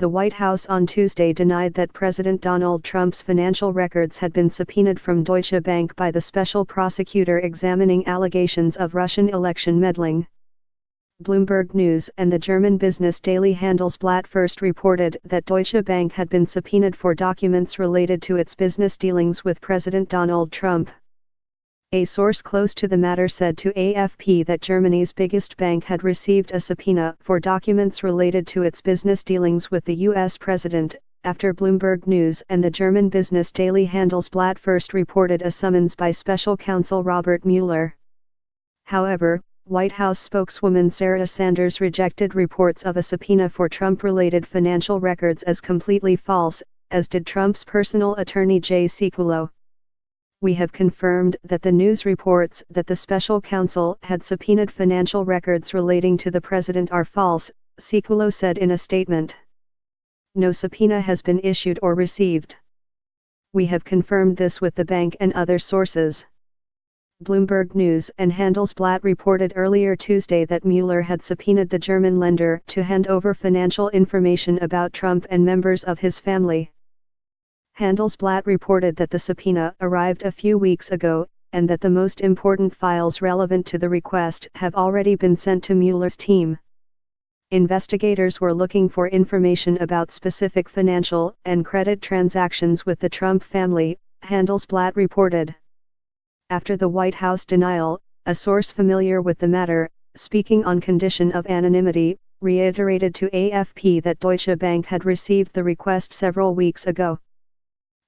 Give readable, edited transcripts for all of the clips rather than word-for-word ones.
The White House on Tuesday denied that President Donald Trump's financial records had been subpoenaed from Deutsche Bank by the special prosecutor examining allegations of Russian election meddling. Bloomberg News and the German business daily Handelsblatt first reported that Deutsche Bank had been subpoenaed for documents related to its business dealings with President Donald Trump. A source close to the matter said to AFP that Germany's biggest bank had received a subpoena for documents related to its business dealings with the U.S. president, after Bloomberg News and the German business daily Handelsblatt first reported a summons by special counsel Robert Mueller. However, White House spokeswoman Sarah Sanders rejected reports of a subpoena for Trump-related financial records as completely false, as did Trump's personal attorney Jay Sekulow. "We have confirmed that the news reports that the special counsel had subpoenaed financial records relating to the president are false," Sekulow said in a statement. "No subpoena has been issued or received. We have confirmed this with the bank and other sources." Bloomberg News and Handelsblatt reported earlier Tuesday that Mueller had subpoenaed the German lender to hand over financial information about Trump and members of his family. Handelsblatt reported that the subpoena arrived a few weeks ago, and that the most important files relevant to the request have already been sent to Mueller's team. Investigators were looking for information about specific financial and credit transactions with the Trump family, Handelsblatt reported. After the White House denial, a source familiar with the matter, speaking on condition of anonymity, reiterated to AFP that Deutsche Bank had received the request several weeks ago.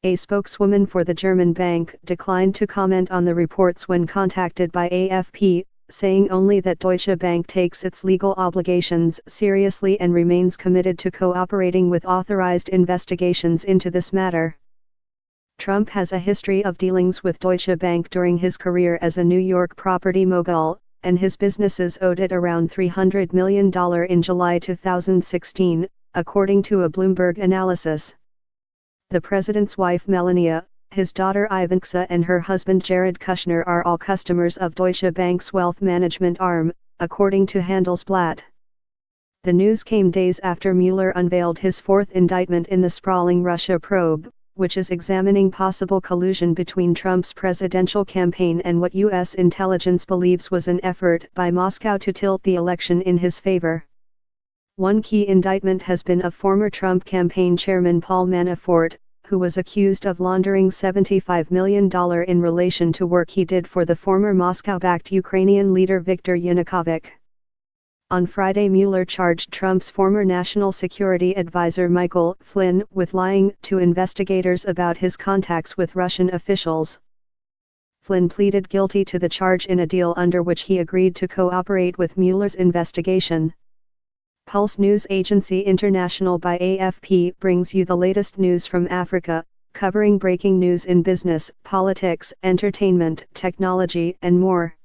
A spokeswoman for the German bank declined to comment on the reports when contacted by AFP, saying only that Deutsche Bank takes its legal obligations seriously and remains committed to cooperating with authorized investigations into this matter. Trump has a history of dealings with Deutsche Bank during his career as a New York property mogul, and his businesses owed it around $300 million in July 2016, according to a Bloomberg analysis. The president's wife Melania, his daughter Ivanka and her husband Jared Kushner are all customers of Deutsche Bank's wealth management arm, according to Handelsblatt. The news came days after Mueller unveiled his fourth indictment in the sprawling Russia probe, which is examining possible collusion between Trump's presidential campaign and what U.S. intelligence believes was an effort by Moscow to tilt the election in his favor. One key indictment has been of former Trump campaign chairman Paul Manafort, who was accused of laundering $75 million in relation to work he did for the former Moscow-backed Ukrainian leader Viktor Yanukovych. On Friday, Mueller charged Trump's former national security advisor Michael Flynn with lying to investigators about his contacts with Russian officials. Flynn pleaded guilty to the charge in a deal under which he agreed to cooperate with Mueller's investigation. Pulse news agency International by AFP brings you the latest news from Africa, covering breaking news in business, politics, entertainment, technology, and more.